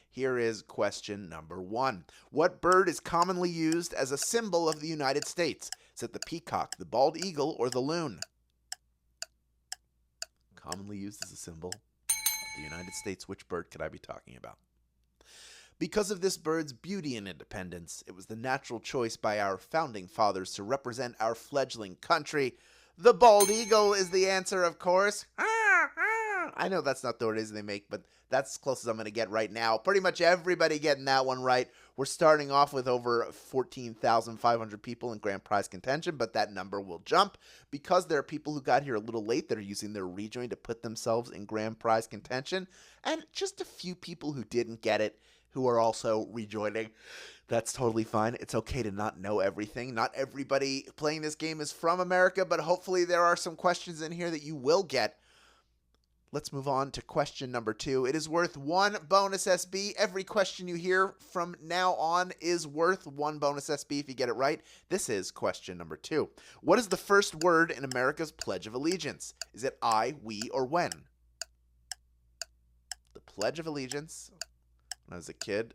Here is question number 1. What bird is commonly used as a symbol of the United States? Is it the peacock, the bald eagle, or the loon? Commonly used as a symbol of the United States. Which bird could I be talking about? Because of this bird's beauty and independence, it was the natural choice by our founding fathers to represent our fledgling country. The bald eagle is the answer, of course. I know that's not the word they make, but that's as close as I'm going to get right now. Pretty much everybody getting that one right. We're starting off with over 14,500 people in grand prize contention, but that number will jump because there are people who got here a little late that are using their rejoin to put themselves in grand prize contention, and just a few people who didn't get it who are also rejoining. That's totally fine. It's okay to not know everything. Not everybody playing this game is from America, but hopefully there are some questions in here that you will get. Let's move on to question number 2. It is worth 1 bonus SB. Every question you hear from now on is worth 1 bonus SB if you get it right. This is question number 2. What is the first word in America's Pledge of Allegiance? Is it I, we, or when? The Pledge of Allegiance. When I was a kid,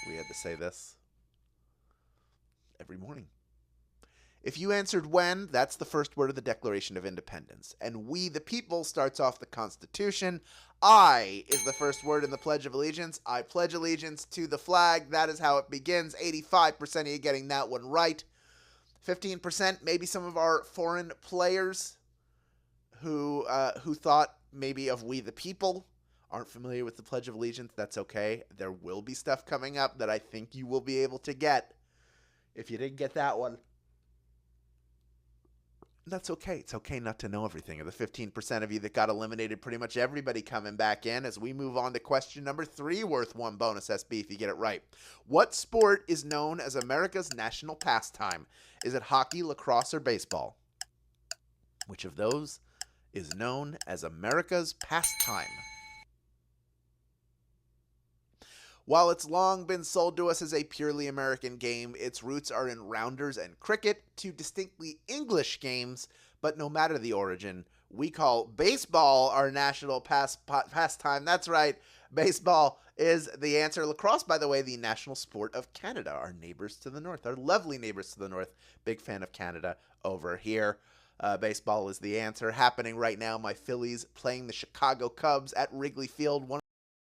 we had to say this every morning. If you answered when, that's the first word of the Declaration of Independence. And we, the people, starts off the Constitution. I is the first word in the Pledge of Allegiance. I pledge allegiance to the flag. That is how it begins. 85% of you getting that one right. 15%, maybe some of our foreign players who thought maybe of we, the people, aren't familiar with the Pledge of Allegiance. That's okay. There will be stuff coming up that I think you will be able to get if you didn't get that one. That's okay. It's okay not to know everything. Of the 15% of you that got eliminated, pretty much everybody coming back in as we move on to question number 3, worth 1 bonus SB if you get it right. What sport is known as America's national pastime? Is it hockey, lacrosse, or baseball? Which of those is known as America's pastime? While it's long been sold to us as a purely American game, its roots are in rounders and cricket, 2 distinctly English games, but no matter the origin, we call baseball our national pastime. That's right, baseball is the answer. Lacrosse, by the way, the national sport of Canada, our neighbors to the north, our lovely neighbors to the north. Big fan of Canada over here. Baseball is the answer. Happening right now, my Phillies playing the Chicago Cubs at Wrigley Field, one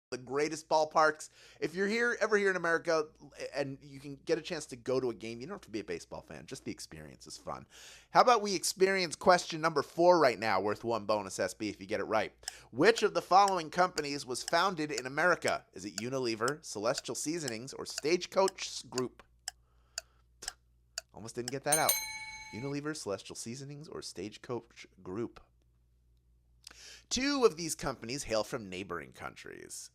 the greatest ballparks. If you're ever here in America and you can get a chance to go to a game, you don't have to be a baseball fan. Just the experience is fun. How about we experience question number 4 right now, worth 1 bonus SB if you get it right. Which of the following companies was founded in America? Is it Unilever, Celestial Seasonings, or Stagecoach Group? Almost didn't get that out. Unilever, Celestial Seasonings, or Stagecoach Group. 2 of these companies hail from neighboring countries.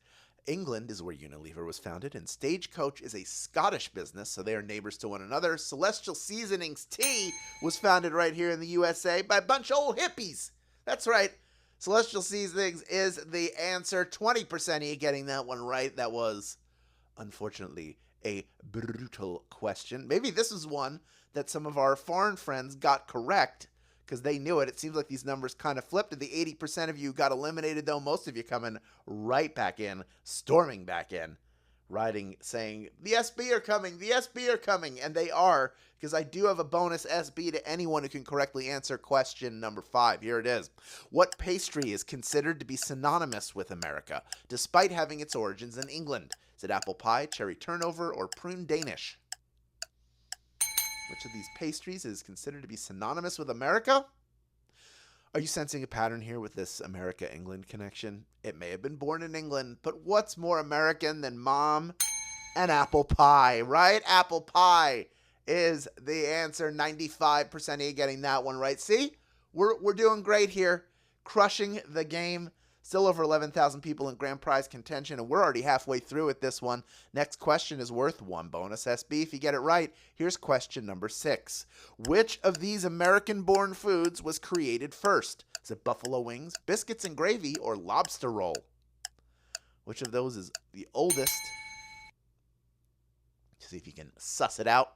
England is where Unilever was founded, and Stagecoach is a Scottish business, so they are neighbors to one another. Celestial Seasonings Tea was founded right here in the USA by a bunch of old hippies. That's right. Celestial Seasonings is the answer. 20% of you getting that one right. That was, unfortunately, a brutal question. Maybe this is one that some of our foreign friends got correct because they knew it. It seems like these numbers kind of flipped. The 80% of you got eliminated, though. Most of you coming right back in, storming back in, writing, saying, the SB are coming, the SB are coming. And they are, because I do have a bonus SB to anyone who can correctly answer question number 5. Here it is. What pastry is considered to be synonymous with America, despite having its origins in England? Is it apple pie, cherry turnover, or prune Danish? Which of these pastries is considered to be synonymous with America? Are you sensing a pattern here with this America-England connection? It may have been born in England, but what's more American than mom and apple pie, right? Apple pie is the answer. 95% of you getting that one right. See, we're doing great here, crushing the game. Still over 11,000 people in grand prize contention, and we're already halfway through with this one. Next question is worth 1 bonus SB if you get it right. Here's question number 6. Which of these American-born foods was created first? Is it buffalo wings, biscuits and gravy, or lobster roll? Which of those is the oldest? See if you can suss it out.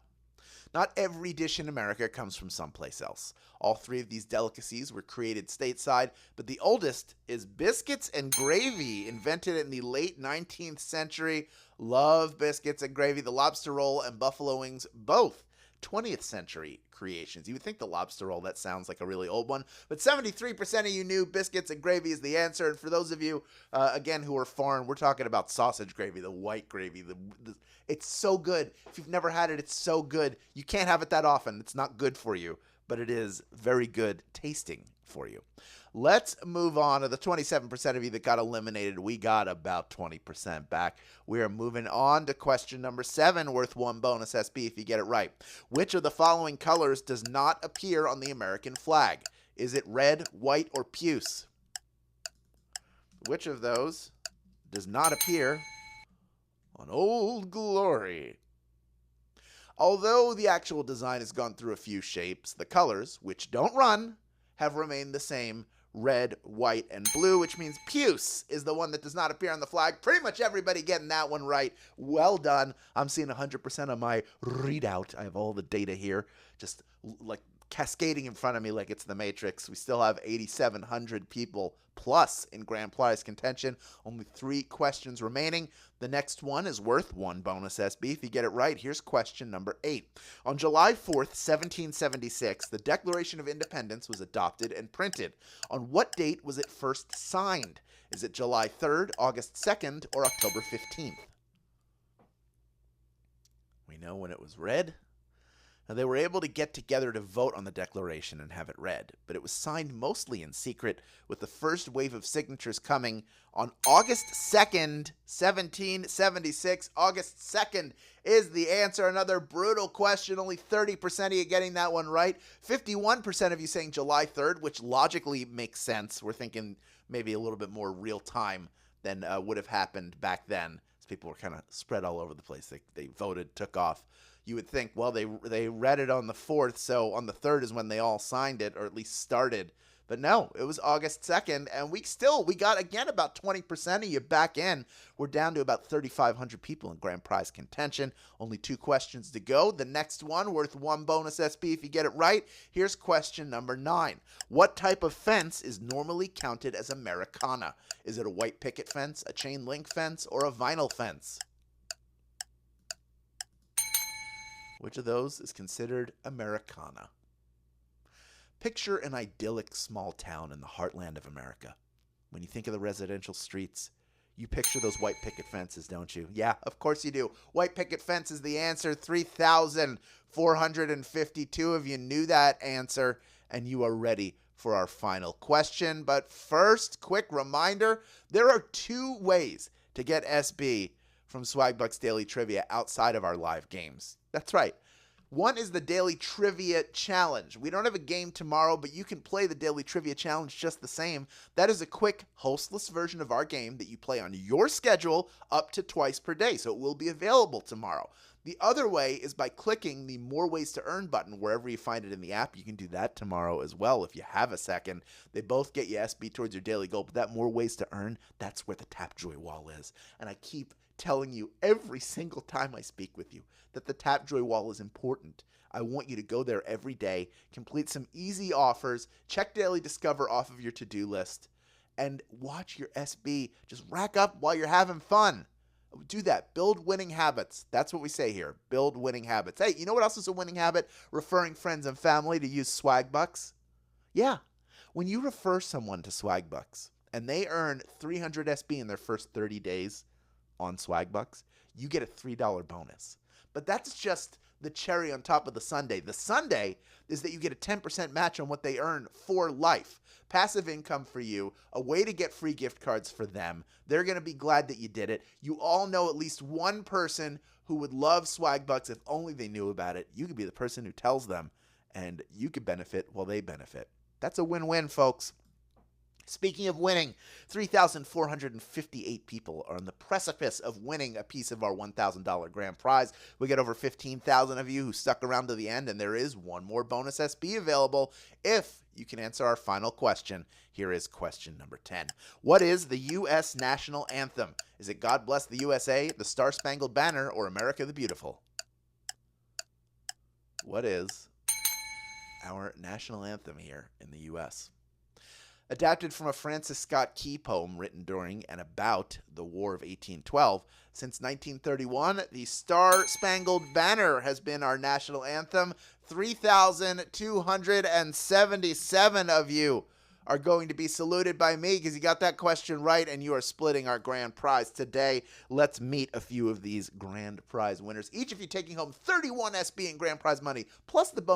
Not every dish in America comes from someplace else. All three of these delicacies were created stateside, but the oldest is biscuits and gravy, invented in the late 19th century. Love biscuits and gravy. The lobster roll and buffalo wings, both 20th century creations. You would think the lobster roll, that sounds like a really old one, but 73% of you knew biscuits and gravy is the answer. And for those of you, again, who are foreign, we're talking about sausage gravy, the white gravy. It's so good. If you've never had it, it's so good. You can't have it that often. It's not good for you, but it is very good tasting for you. Let's move on to the 27% of you that got eliminated. We got about 20% back. We are moving on to question number 7, worth 1 bonus SB if you get it right. Which of the following colors does not appear on the American flag? Is it red, white, or puce? Which of those does not appear on Old Glory? Although the actual design has gone through a few shapes, the colors, which don't run, have remained the same: red, white, and blue, which means puce is the one that does not appear on the flag. Pretty much everybody getting that one right. Well done. I'm seeing 100% of my readout. I have all the data here, just like cascading in front of me like it's the Matrix. We still have 8,700 people plus in grand prize contention. Only 3 questions remaining. The next one is worth 1 bonus SB if you get it right. Here's question number 8. On July 4th, 1776, the Declaration of Independence was adopted and printed. On what date was it first signed? Is it July 3rd, August 2nd, or October 15th? We know when it was read. Now, they were able to get together to vote on the Declaration and have it read, but it was signed mostly in secret, with the first wave of signatures coming on August 2nd, 1776. August 2nd is the answer. Another brutal question. Only 30% of you getting that one right. 51% of you saying July 3rd, which logically makes sense. We're thinking maybe a little bit more real time than would have happened back then, as people were kind of spread all over the place. They voted, took off. You would think, well, they read it on the 4th, so on the 3rd is when they all signed it, or at least started. But no, it was August 2nd, and we got, again, about 20% of you back in. We're down to about 3,500 people in grand prize contention. Only 2 questions to go. The next one, worth 1 bonus SB if you get it right. Here's question number 9. What type of fence is normally counted as Americana? Is it a white picket fence, a chain link fence, or a vinyl fence? Which of those is considered Americana? Picture an idyllic small town in the heartland of America. When you think of the residential streets, you picture those white picket fences, don't you? Yeah, of course you do. White picket fence is the answer. 3,452 of you knew that answer, and you are ready for our final question. But first, quick reminder, there are 2 ways to get SB from Swagbucks Daily Trivia outside of our live games. That's right. One is the Daily Trivia Challenge. We don't have a game tomorrow, but you can play the Daily Trivia Challenge just the same. That is a quick, hostless version of our game that you play on your schedule up to twice per day, so it will be available tomorrow. The other way is by clicking the More Ways to Earn button wherever you find it in the app. You can do that tomorrow as well if you have a second. They both get you SB towards your daily goal, but that More Ways to Earn, that's where the Tapjoy wall is. And I keep telling you every single time I speak with you that the Tapjoy wall is important. I want you to go there every day, complete some easy offers, check Daily Discover off of your to-do list, and watch your SB just rack up while you're having fun. Do that. Build winning habits. That's what we say here. Build winning habits. Hey, you know what else is a winning habit? Referring friends and family to use Swagbucks. Yeah. When you refer someone to Swagbucks and they earn 300 SB in their first 30 days on Swagbucks, you get a $3 bonus. But that's just the cherry on top of the sundae. The sundae is that you get a 10% match on what they earn for life. Passive income for you, a way to get free gift cards for them. They're going to be glad that you did it. You all know at least one person who would love Swagbucks if only they knew about it. You could be the person who tells them, and you could benefit while they benefit. That's a win-win, folks. Speaking of winning, 3,458 people are on the precipice of winning a piece of our $1,000 grand prize. We got over 15,000 of you who stuck around to the end, and there is one more bonus SB available if you can answer our final question. Here is question number 10. What is the U.S. national anthem? Is it God Bless the USA, the Star Spangled Banner, or America the Beautiful? What is our national anthem here in the U.S.? Adapted from a Francis Scott Key poem written during and about the War of 1812, since 1931, the Star-Spangled Banner has been our national anthem. 3,277 of you are going to be saluted by me because you got that question right, and you are splitting our grand prize today. Let's meet a few of these grand prize winners. Each of you taking home 31 SB in grand prize money, plus the bonus